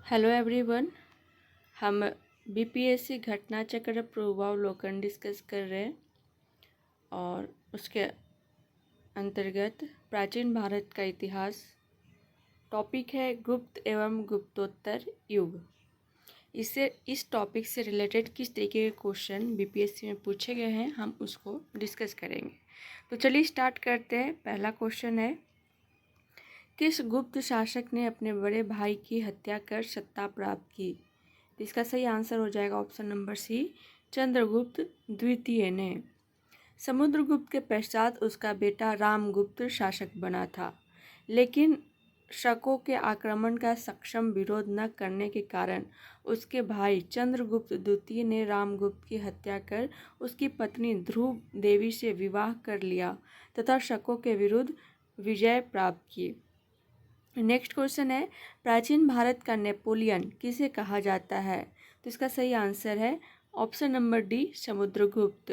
Hello everyone. हम BPSC घटना चक्र पूर्वावलोकन डिस्कस कर रहे हैं और उसके अंतर्गत प्राचीन भारत का इतिहास। टॉपिक है गुप्त एवं गुप्तोत्तर युग। इस टॉपिक से रिलेटेड किस तरीके के क्वेश्चन बीपीएससी में पूछे गए हैं हम उसको डिस्कस करेंगे। तो चलिए स्टार्ट करते हैं। पहला क्वेश्चन है, किस गुप्त शासक ने अपने बड़े भाई की हत्या कर सत्ता प्राप्त की? तो इसका सही आंसर हो जाएगा ऑप्शन नंबर सी, चंद्रगुप्त द्वितीय ने। समुद्रगुप्त के पश्चात उसका बेटा रामगुप्त शासक बना था, लेकिन शकों के आक्रमण का सक्षम विरोध न करने के कारण उसके भाई चंद्रगुप्त द्वितीय ने रामगुप्त की हत्या कर उसकी पत्नी ध्रुव देवी से विवाह कर लिया तथा शकों के विरुद्ध विजय प्राप्त की। नेक्स्ट क्वेश्चन है, प्राचीन भारत का नेपोलियन किसे कहा जाता है? तो इसका सही आंसर है ऑप्शन नंबर डी, समुद्रगुप्त।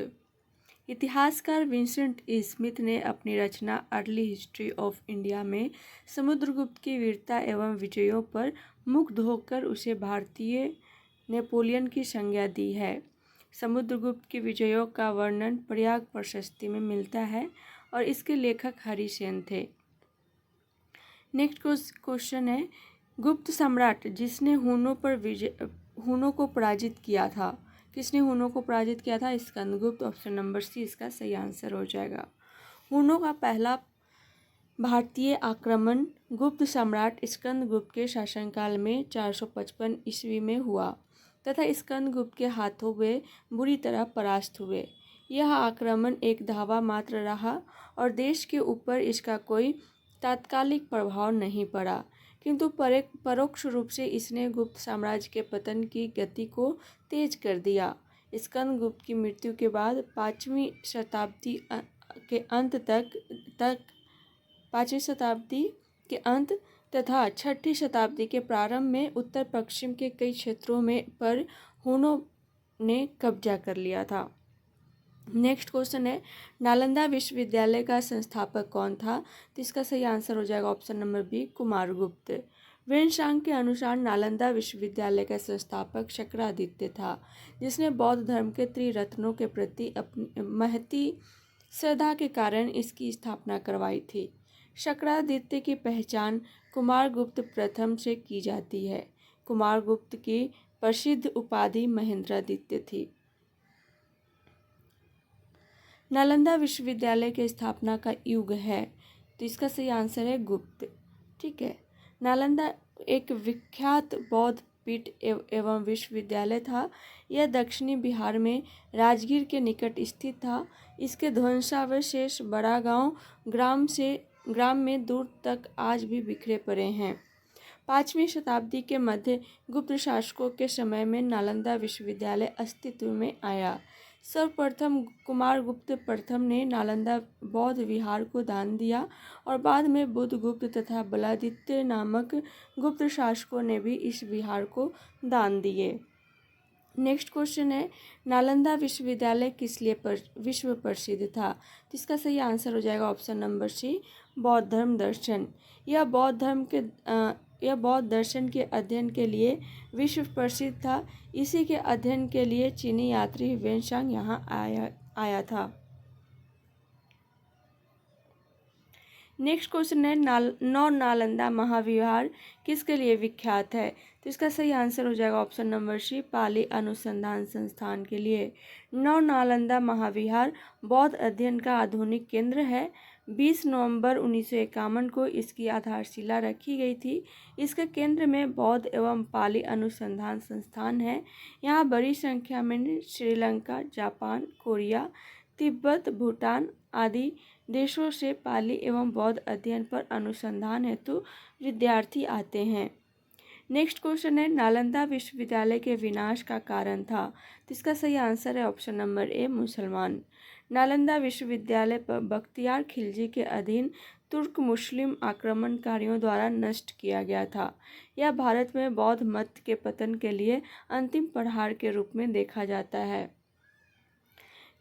इतिहासकार विंसेंट ई स्मिथ ने अपनी रचना अर्ली हिस्ट्री ऑफ इंडिया में समुद्रगुप्त की वीरता एवं विजयों पर मुग्ध होकर उसे भारतीय नेपोलियन की संज्ञा दी है। समुद्रगुप्त की विजयों का वर्णन प्रयाग प्रशस्ति में मिलता है और इसके लेखक हरिसेन थे। नेक्स्ट क्वेश्चन है, गुप्त सम्राट जिसने हूनों को पराजित किया था, किसने हूनों को पराजित किया था? स्कंदगुप्त। ऑप्शन नंबर सी इसका सही आंसर हो जाएगा। हूनों का पहला भारतीय आक्रमण गुप्त सम्राट स्कंदगुप्त के शासनकाल में 455 ईस्वी में हुआ तथा स्कंदगुप्त के हाथों वे बुरी तरह परास्त हुए। यह आक्रमण एक धावा मात्र रहा और देश के ऊपर इसका कोई तात्कालिक प्रभाव नहीं पड़ा, किंतु परोक्ष रूप से इसने गुप्त साम्राज्य के पतन की गति को तेज कर दिया। स्कंदगुप्त की मृत्यु के बाद 5वीं शताब्दी के अंत तथा 6ठी शताब्दी के प्रारंभ में उत्तर पश्चिम के कई क्षेत्रों में पर हूनों ने कब्जा कर लिया था। नेक्स्ट क्वेश्चन है, नालंदा विश्वविद्यालय का संस्थापक कौन था? तो इसका सही आंसर हो जाएगा option number B, Kumaragupta. Xuanzang के अनुसार नालंदा विश्वविद्यालय का संस्थापक शक्रादित्य था, जिसने बौद्ध धर्म के त्रिरत्नों के प्रति अपनी महती श्रद्धा के कारण इसकी स्थापना करवाई थी। शक्रादित्य की पहचान कुमारगुप्त प्रथम से की जाती है। कुमारगुप्त की प्रसिद्ध उपाधि महेंद्रादित्य थी। नालंदा विश्वविद्यालय के स्थापना का युग है, तो इसका सही आंसर है गुप्त। ठीक है। नालंदा एक विख्यात बौद्ध पीठ एवं विश्वविद्यालय था। यह दक्षिणी बिहार में राजगीर के निकट स्थित था। इसके ध्वंसावशेष बड़ा गांव ग्राम में दूर तक आज भी बिखरे पड़े हैं। 5वीं शताब्दी के मध्य गुप्त शासकों के समय में नालंदा विश्वविद्यालय अस्तित्व में आया। सर्वप्रथम कुमारगुप्त प्रथम ने नालंदा बौद्ध विहार को दान दिया और बाद में बुद्धगुप्त तथा बलादित्य नामक गुप्त शासकों ने भी इस विहार को दान दिए। नेक्स्ट क्वेश्चन है, नालंदा विश्वविद्यालय किस लिए विश्व प्रसिद्ध था? तो इसका सही आंसर हो जाएगा ऑप्शन नंबर सी, बौद्ध धर्म दर्शन। यह बौद्ध दर्शन के अध्ययन के लिए विश्व प्रसिद्ध था। इसी के अध्ययन के लिए चीनी यात्री वेनसांग यहाँ आया था। नेक्स्ट क्वेश्चन है, नालंदा महाविहार किसके लिए विख्यात है? तो इसका सही आंसर हो जाएगा ऑप्शन नंबर सी, पाली अनुसंधान संस्थान के लिए। नालंदा महाविहार बौद्ध अध्ययन का आधुनिक केंद्र है। 20 नवंबर 1951 को इसकी आधारशिला रखी गई थी। इसके केंद्र में बौद्ध एवं पाली अनुसंधान संस्थान है। यहाँ बड़ी संख्या में श्रीलंका, जापान, कोरिया, तिब्बत, भूटान आदि देशों से पाली एवं बौद्ध अध्ययन पर अनुसंधान हेतु विद्यार्थी आते हैं। नेक्स्ट क्वेश्चन है, नालंदा विश्वविद्यालय के विनाश का कारण था? तो इसका सही आंसर है ऑप्शन नंबर ए, मुसलमान। नालंदा विश्वविद्यालय पर बख्तियार खिलजी के अधीन तुर्क मुस्लिम आक्रमणकारियों द्वारा नष्ट किया गया था। यह भारत में बौद्ध मत के पतन के लिए अंतिम प्रहार के रूप में देखा जाता है।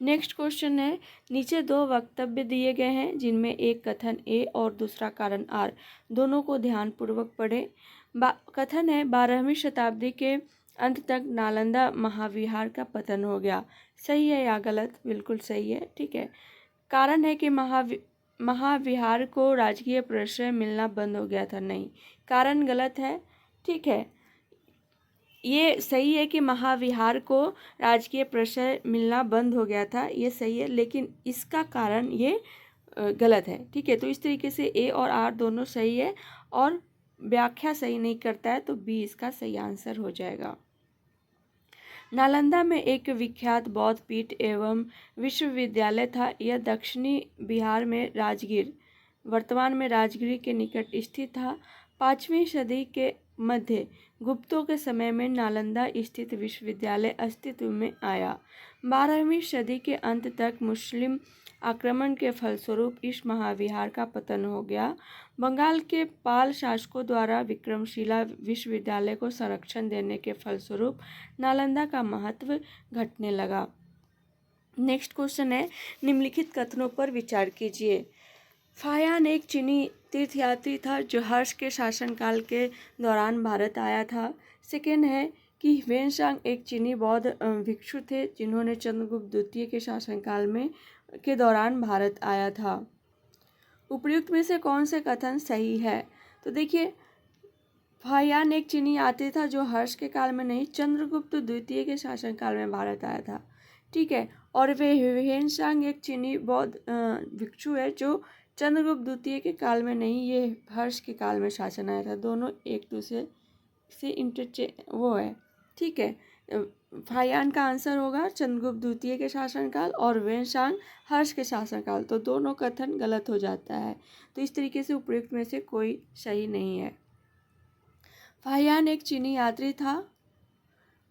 नेक्स्ट क्वेश्चन है, नीचे 2 वक्तव्य दिए गए हैं जिनमें एक कथन ए और दूसरा कारण आर, दोनों को ध्यानपूर्वक पढ़ें। कथन है 12वीं शताब्दी के अंत तक नालंदा महाविहार का पतन हो गया। सही है या गलत? बिल्कुल सही है। ठीक है। कारण है कि महाविहार को राजकीय प्रश्रय मिलना बंद हो गया था। नहीं, कारण गलत है। ठीक है, ये सही है कि महाविहार को राजकीय प्रश्रय मिलना बंद हो गया था, ये सही है, लेकिन इसका कारण ये गलत है। ठीक है, तो इस तरीके से ए और आर दोनों सही है और व्याख्या सही नहीं करता है, तो बी इसका सही आंसर हो जाएगा। नालंदा में एक विख्यात बौद्ध पीठ एवं विश्वविद्यालय था। यह दक्षिणी बिहार में राजगीर, वर्तमान में राजगीर के निकट स्थित था। 5वीं सदी के मध्य गुप्तों के समय में नालंदा स्थित विश्वविद्यालय अस्तित्व में आया। 12वीं सदी के अंत तक मुस्लिम आक्रमण के फलस्वरूप इस महाविहार का पतन हो गया। बंगाल के पाल शासकों द्वारा विक्रमशिला विश्वविद्यालय को संरक्षण देने के फलस्वरूप नालंदा का महत्व घटने लगा। नेक्स्ट क्वेश्चन है, निम्नलिखित कथनों पर विचार कीजिए। फाहियान एक चीनी तीर्थयात्री था जो हर्ष के शासनकाल के दौरान भारत आया था। सेकेंड है कि ह्वेनसांग एक चीनी बौद्ध भिक्षु थे जिन्होंने चंद्रगुप्त द्वितीय के शासनकाल के दौरान भारत आया था। उपर्युक्त में से कौन से कथन सही है? तो देखिए, फाहियान एक चीनी यात्री था जो हर्ष के काल में नहीं, चंद्रगुप्त द्वितीय के शासनकाल में भारत आया था। ठीक है, और वे ह्वेनसांग एक चीनी बौद्ध भिक्षु है जो चंद्रगुप्त द्वितीय के काल में नहीं, ये हर्ष के काल में शासन आया था। दोनों एक दूसरे से वो है। ठीक है, फाहियान का आंसर होगा चंद्रगुप्त द्वितीय के शासनकाल और ह्वेनसांग हर्ष के शासनकाल, तो दोनों कथन गलत हो जाता है। तो इस तरीके से उपयुक्त में से कोई सही नहीं है। फाहियान एक चीनी यात्री था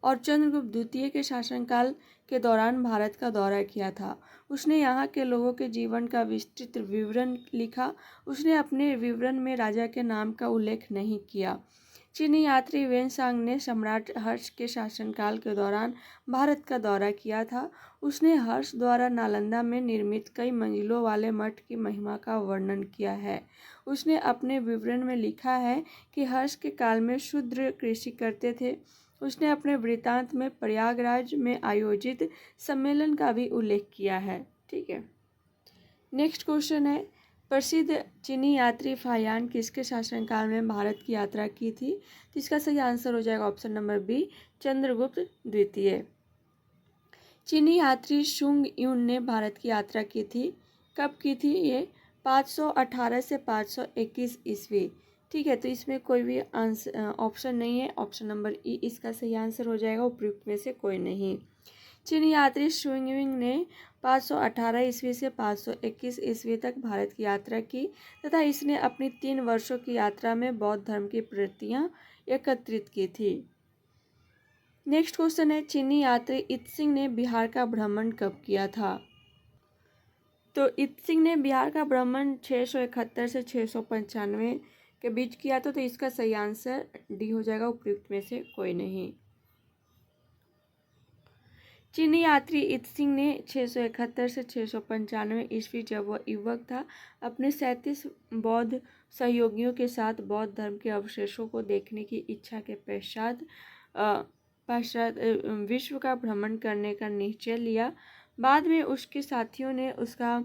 और चंद्रगुप्त द्वितीय के शासनकाल के दौरान भारत का दौरा किया था। उसने यहाँ के लोगों के जीवन का विस्तृत विवरण लिखा। उसने अपने विवरण में राजा के नाम का उल्लेख नहीं किया। चीनी यात्री ह्वेनसांग ने सम्राट हर्ष के शासनकाल के दौरान भारत का दौरा किया था। उसने हर्ष द्वारा नालंदा में निर्मित कई मंजिलों वाले मठ की महिमा का वर्णन किया है। उसने अपने विवरण में लिखा है कि हर्ष के काल में शूद्र कृषि करते थे। उसने अपने वृत्तांत में प्रयागराज में आयोजित सम्मेलन का भी उल्लेख किया है। ठीक है, नेक्स्ट क्वेश्चन है, प्रसिद्ध चीनी यात्री फाहियान किसके शासनकाल में भारत की यात्रा की थी? तो इसका सही आंसर हो जाएगा ऑप्शन नंबर बी, चंद्रगुप्त द्वितीय। चीनी यात्री शुंग यून ने भारत की यात्रा की थी। कब की थी ये? 518 से 521 ईस्वी। ठीक है, तो इसमें कोई भी आंसर ऑप्शन नहीं है। ऑप्शन नंबर ई इसका सही आंसर हो जाएगा, उपयुक्त में से कोई नहीं। चीनी यात्री शुंग यून ने 518 ईस्वी से 521 ईस्वी तक भारत की यात्रा की तथा इसने अपनी 3 वर्षों की यात्रा में बौद्ध धर्म की प्रवृत्तियां एकत्रित की थी। नेक्स्ट क्वेश्चन है, चीनी यात्री इत्सिंग ने बिहार का भ्रमण कब किया था? तो इत्सिंग ने बिहार का भ्रमण 671 से 695 के बीच किया था। तो इसका सही आंसर डी हो जाएगा, उपयुक्त में से कोई नहीं। चीनी यात्री इत्सिंग ने 671 से 695 ईस्वी, जब वह युवक था, अपने 37 बौद्ध सहयोगियों के साथ बौद्ध धर्म के अवशेषों को देखने की इच्छा के पश्चात विश्व का भ्रमण करने का निश्चय लिया। बाद में उसके साथियों ने उसका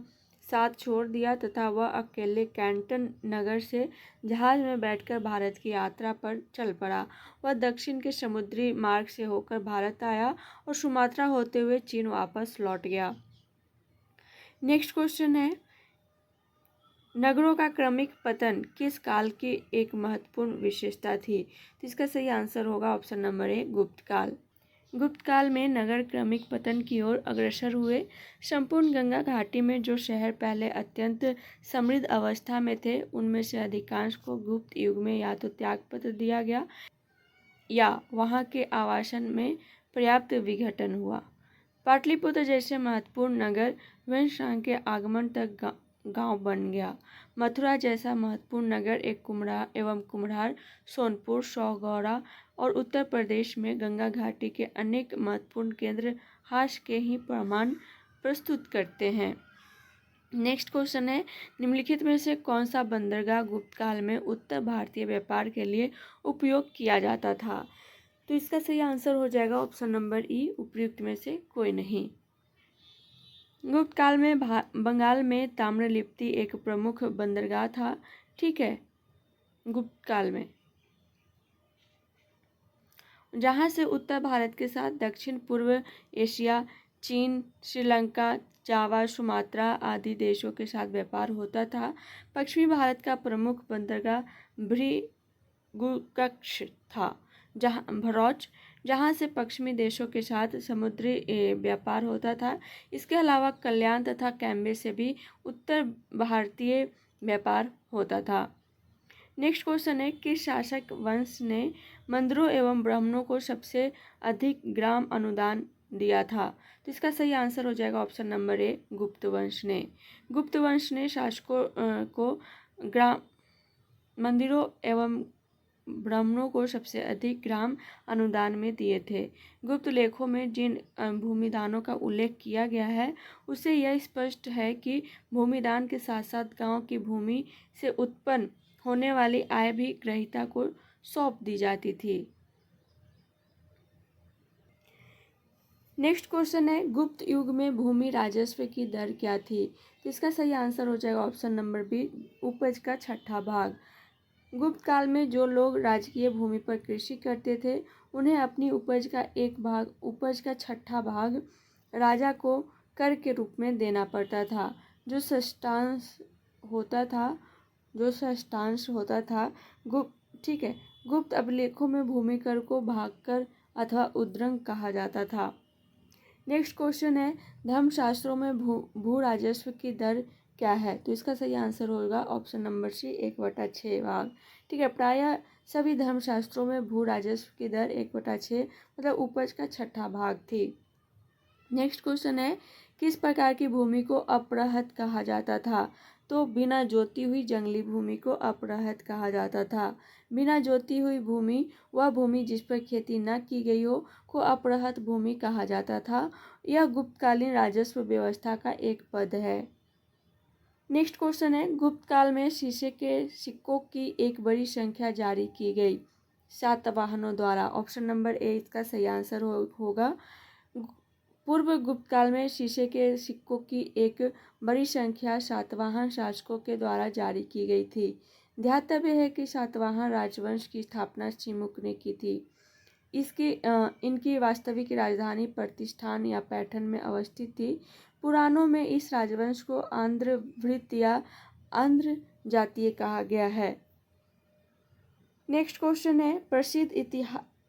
साथ छोड़ दिया तथा वह अकेले कैंटन नगर से जहाज में बैठकर भारत की यात्रा पर चल पड़ा। वह दक्षिण के समुद्री मार्ग से होकर भारत आया और सुमात्रा होते हुए चीन वापस लौट गया। नेक्स्ट क्वेश्चन है, नगरों का क्रमिक पतन किस काल की एक महत्वपूर्ण विशेषता थी? तो इसका सही आंसर होगा ऑप्शन नंबर ए, गुप्त काल। गुप्त काल में नगर क्रमिक पतन की ओर अग्रसर हुए। संपूर्ण गंगा घाटी में जो शहर पहले अत्यंत समृद्ध अवस्था में थे, उनमें से अधिकांश को गुप्त युग में या तो त्यागपत्र दिया गया या वहां के आवासन में पर्याप्त विघटन हुआ। पाटलिपुत्र जैसे महत्वपूर्ण नगर ह्वेनसांग के आगमन तक गांव बन गया। मथुरा जैसा महत्वपूर्ण नगर एक कुम्हार सोनपुर, सौगौड़ा और उत्तर प्रदेश में गंगा घाटी के अनेक महत्वपूर्ण केंद्र हास के ही प्रमाण प्रस्तुत करते हैं। नेक्स्ट क्वेश्चन है, निम्नलिखित में से कौन सा बंदरगाह गुप्त काल में उत्तर भारतीय व्यापार के लिए उपयोग किया जाता था? तो इसका सही आंसर हो जाएगा ऑप्शन नंबर ई, उपयुक्त में से कोई नहीं। गुप्त काल में बंगाल में ताम्रलिप्ति एक प्रमुख बंदरगाह था। ठीक है, गुप्त काल में, जहाँ से उत्तर भारत के साथ दक्षिण पूर्व एशिया, चीन, श्रीलंका, जावा, सुमात्रा आदि देशों के साथ व्यापार होता था। पश्चिमी भारत का प्रमुख बंदरगाह भृगुकक्ष था, भरौच, जहाँ से पश्चिमी देशों के साथ समुद्री व्यापार होता था। इसके अलावा कल्याण तथा कैम्बे से भी उत्तर भारतीय व्यापार होता था। नेक्स्ट क्वेश्चन है, किस शासक वंश ने मंदिरों एवं ब्राह्मणों को सबसे अधिक ग्राम अनुदान दिया था? तो इसका सही आंसर हो जाएगा ऑप्शन नंबर ए, गुप्त वंश ने। गुप्त वंश ने शासकों को ग्राम मंदिरों एवं ब्राह्मणों को सबसे अधिक ग्राम अनुदान में दिए थे। गुप्त लेखों में जिन भूमिदानों का उल्लेख किया गया है उससे यह स्पष्ट है कि भूमिदान के साथ साथ गांव की भूमि से उत्पन्न होने वाली आय भी ग्रहीता को सौंप दी जाती थी। नेक्स्ट क्वेश्चन है, गुप्त युग में भूमि राजस्व की दर क्या थी? तो इसका सही आंसर हो जाएगा ऑप्शन नंबर बी, उपज का छठा भाग। गुप्त काल में जो लोग राजकीय भूमि पर कृषि करते थे उन्हें अपनी उपज का एक भाग, उपज का छठा भाग राजा को कर के रूप में देना पड़ता था, जो षष्ठांश होता था। ठीक है, गुप्त अभिलेखों में भूमि कर को भागकर अथवा उद्रंग कहा जाता था। नेक्स्ट क्वेश्चन है, धर्मशास्त्रों में भू राजस्व की दर क्या है? तो इसका सही आंसर होगा ऑप्शन नंबर सी, 1/6 भाग। ठीक है, प्रायः सभी धर्मशास्त्रों में भू राजस्व की दर 1/6 मतलब उपज का छठा भाग थी। नेक्स्ट क्वेश्चन है, किस प्रकार की भूमि को अपरहत कहा जाता था? तो बिना जोती हुई जंगली भूमि को अपरहत कहा जाता था। बिना जोती हुई भूमि, वह भूमि जिस पर खेती न की गई हो, को अपरहत भूमि कहा जाता था। यह गुप्तकालीन राजस्व व्यवस्था का एक पद है। नेक्स्ट क्वेश्चन है, गुप्त काल में शीशे के सिक्कों की एक बड़ी संख्या जारी की गई सातवाहनों द्वारा। ऑप्शन नंबर ए इसका सही आंसर होगा। पूर्व गुप्त काल में शीशे के सिक्कों की एक बड़ी संख्या सातवाहन शासकों के द्वारा जारी की गई थी। ध्यातव्य है कि सातवाहन राजवंश की स्थापना चिमुक ने की थी। इनकी वास्तविक राजधानी प्रतिष्ठान या पैठन में अवस्थित थी। पुराणों में इस राजवंश को आंध्रवृत्त या आंध्र जातीय कहा गया है। नेक्स्ट क्वेश्चन है, प्रसिद्ध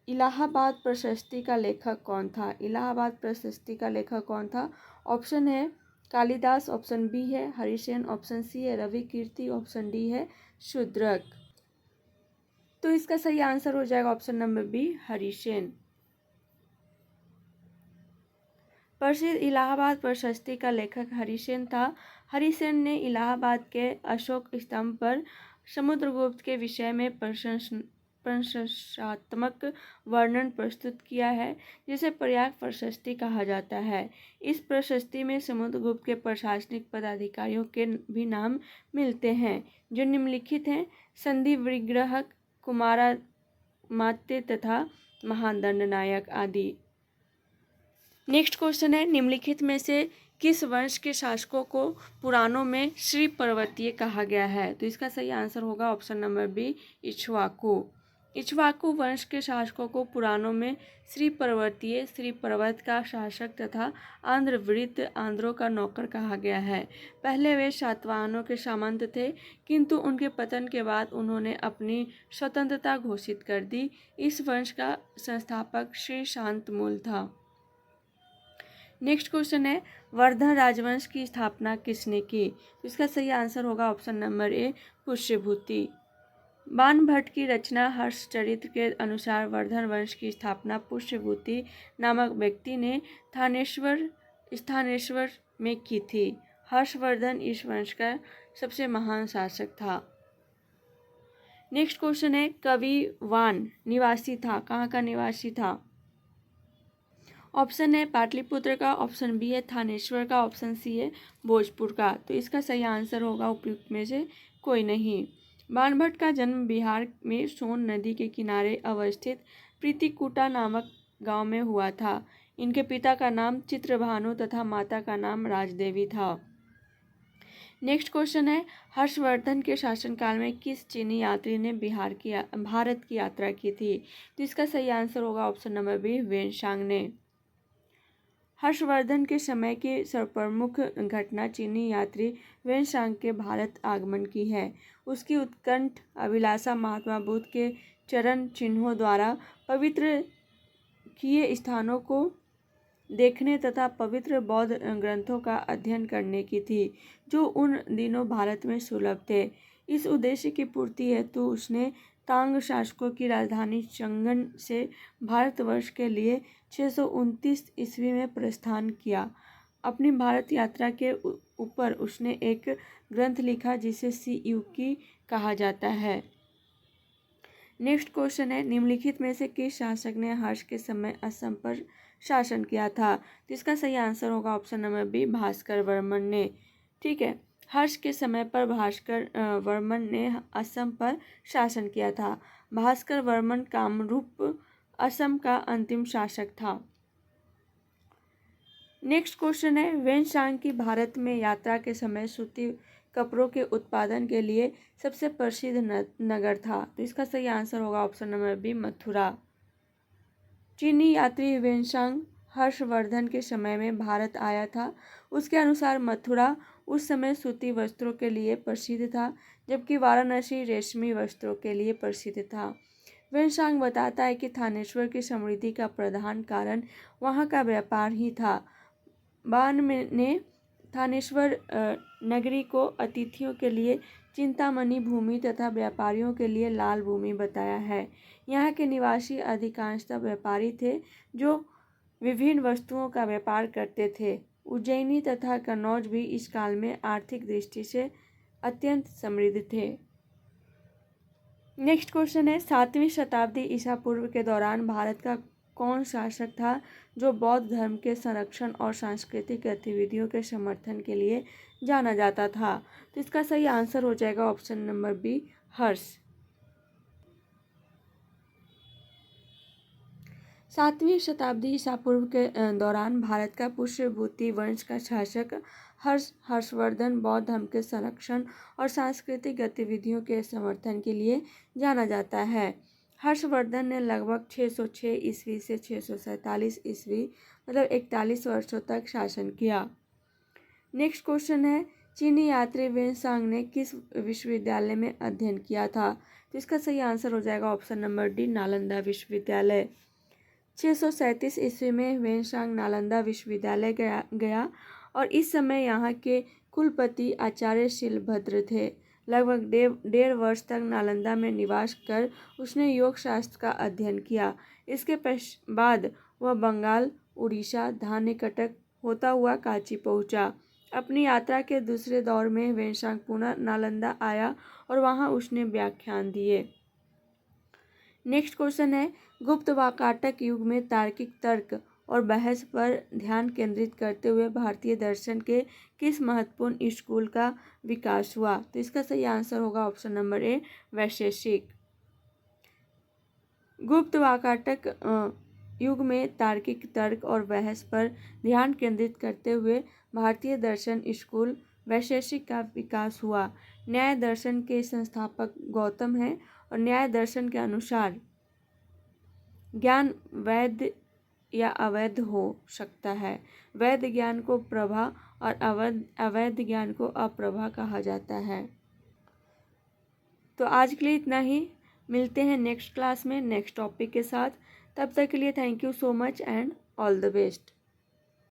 इलाहाबाद प्रशस्ति का लेखक कौन था? इलाहाबाद प्रशस्ति का लेखक कौन था? ऑप्शन है कालिदास, ऑप्शन बी है हरिसेन, ऑप्शन सी है रवि कीर्ति, ऑप्शन डी है शूद्रक। तो इसका सही आंसर हो जाएगा ऑप्शन नंबर बी, हरिसेन। प्रसिद्ध इलाहाबाद प्रशस्ति का लेखक हरिसेन था। हरिसेन ने इलाहाबाद के अशोक स्तंभ पर समुद्रगुप्त के विषय में प्रशंसात्मक वर्णन प्रस्तुत किया है, जिसे प्रयाग प्रशस्ति कहा जाता है। इस प्रशस्ति में समुद्रगुप्त के प्रशासनिक पदाधिकारियों के भी नाम मिलते हैं, जो निम्नलिखित हैं: संधि विग्रहक, कुमारामात्य तथा महादंडनायक आदि। नेक्स्ट क्वेश्चन है, निम्नलिखित में से किस वंश के शासकों को पुराणों में श्री पर्वतीय कहा गया है? तो इसका सही आंसर होगा option number B, Ikshvaku. Ikshvaku वंश के शासकों को पुराणों में श्री पर्वतीय, श्री पर्वत का शासक तथा आंध्रवृत्त, आंध्रों का नौकर कहा गया है। पहले वे सातवाहनों के सामंत थे, किंतु उनके पतन के बाद उन्होंने अपनी स्वतंत्रता घोषित कर दी। इस वंश का संस्थापक श्री शांतमूल था। नेक्स्ट क्वेश्चन है, वर्धन राजवंश की स्थापना किसने की? तो इसका सही आंसर होगा option number A, Pushyabhuti. Banabhatta की रचना हर्षचरित्र के अनुसार वर्धन वंश की स्थापना पुष्यभूति नामक व्यक्ति ने स्थानेश्वर में की थी। हर्षवर्धन इस वंश का सबसे महान शासक था। नेक्स्ट क्वेश्चन है, कवि वान निवासी था, कहाँ का निवासी था? ऑप्शन है पाटलिपुत्र का, ऑप्शन बी है थानेश्वर का, ऑप्शन सी है भोजपुर का। तो इसका सही आंसर होगा उपयुक्त में से कोई नहीं। बाणभट्ट का जन्म बिहार में सोन नदी के किनारे अवस्थित प्रीतिकुटा नामक गांव में हुआ था। इनके पिता का नाम चित्रभानु तथा माता का नाम राजदेवी था। नेक्स्ट क्वेश्चन है, हर्षवर्धन के शासनकाल में किस चीनी यात्री ने भारत की यात्रा की थी? तो इसका सही आंसर होगा ऑप्शन नंबर बी, वेनसांग ने। हर्षवर्धन के समय की सर्वप्रमुख घटना चीनी यात्री वेनसांग के भारत आगमन की है। उसकी उत्कंठ अभिलाषा महात्मा बुद्ध के चरण चिन्हों द्वारा पवित्र किए स्थानों को देखने तथा पवित्र बौद्ध ग्रंथों का अध्ययन करने की थी, जो उन दिनों भारत में सुलभ थे। इस उद्देश्य की पूर्ति हेतु उसने तांग शासकों की राजधानी चंगन से भारतवर्ष के लिए 629 ईस्वी में प्रस्थान किया। अपनी भारत यात्रा के ऊपर उसने एक ग्रंथ लिखा जिसे सीयूकी कहा जाता है। नेक्स्ट क्वेश्चन है, निम्नलिखित में से किस शासक ने हर्ष के समय असम पर शासन किया था? तो इसका सही आंसर होगा option number B, Bhaskar Varman ने। ठीक है, हर्ष के समय पर भास्कर वर्मन ने असम पर शासन किया था। भास्कर वर्मन कामरूप असम का अंतिम शासक था। नेक्स्ट क्वेश्चन है, वेनसांग की भारत में यात्रा के समय सूती कपड़ों के उत्पादन के लिए सबसे प्रसिद्ध नगर था। तो इसका सही आंसर होगा ऑप्शन नंबर बी, मथुरा। चीनी यात्री वेनसांग हर्षवर्धन के समय में भारत आया था। उसके अनुसार मथुरा उस समय सूती वस्त्रों के लिए प्रसिद्ध था, जबकि वाराणसी रेशमी वस्त्रों के लिए प्रसिद्ध था। वेनसांग बताता है कि थानेश्वर की समृद्धि का प्रधान कारण वहाँ का व्यापार ही था। बान ने थानेश्वर नगरी को अतिथियों के लिए चिंतामणि भूमि तथा व्यापारियों के लिए लाल भूमि बताया है। यहाँ के निवासी अधिकांशतः व्यापारी थे जो विभिन्न वस्तुओं का व्यापार करते थे। उज्जैनी तथा कन्नौज भी इस काल में आर्थिक दृष्टि से अत्यंत समृद्ध थे। नेक्स्ट क्वेश्चन है, 7वीं शताब्दी ईसा पूर्व के दौरान भारत का कौन शासक था जो बौद्ध धर्म के संरक्षण और सांस्कृतिक गतिविधियों के समर्थन के लिए जाना जाता था? तो इसका सही आंसर हो जाएगा ऑप्शन नंबर बी, हर्ष। 7वीं शताब्दी ईसा पूर्व के दौरान भारत का पुष्यभूति वंश का शासक हर्षवर्धन बौद्ध धर्म के संरक्षण और सांस्कृतिक गतिविधियों के समर्थन के लिए जाना जाता है। हर्षवर्धन ने लगभग 606 ईस्वी से 647 ईस्वी मतलब 41 वर्षों तक शासन किया। नेक्स्ट क्वेश्चन है, चीनी यात्री वेनसांग ने किस विश्वविद्यालय में अध्ययन किया था? तो इसका सही आंसर हो जाएगा ऑप्शन नंबर डी, नालंदा विश्वविद्यालय। 637 ईस्वी में वेनसांग नालंदा विश्वविद्यालय गया और इस समय यहाँ के कुलपति आचार्य शीलभद्र थे। लगभग 1.5 वर्ष तक नालंदा में निवास कर उसने योग शास्त्र का अध्ययन किया। इसके बाद वह बंगाल, उड़ीसा, धान्यकटक होता हुआ कांची पहुंचा। अपनी यात्रा के दूसरे दौर में वेनसांग पुनः नालंदा आया और वहां उसने व्याख्यान दिए। नेक्स्ट क्वेश्चन है, गुप्त वाकाटक युग में तार्किक तर्क और बहस पर ध्यान केंद्रित करते हुए भारतीय दर्शन के किस महत्वपूर्ण स्कूल का विकास हुआ? तो इसका सही आंसर होगा ऑप्शन नंबर ए, वैशेषिक। गुप्त वाकाटक युग में तार्किक तर्क और बहस पर ध्यान केंद्रित करते हुए भारतीय दर्शन स्कूल वैशेषिक का विकास हुआ। न्याय दर्शन के संस्थापक गौतम हैं और न्याय दर्शन के अनुसार ज्ञान वैध या अवैध हो सकता है। वैध ज्ञान को प्रभा और अवैध ज्ञान को अप्रभा कहा जाता है। तो आज के लिए इतना ही, मिलते हैं नेक्स्ट क्लास में नेक्स्ट टॉपिक के साथ। तब तक के लिए thank you so much and all the best.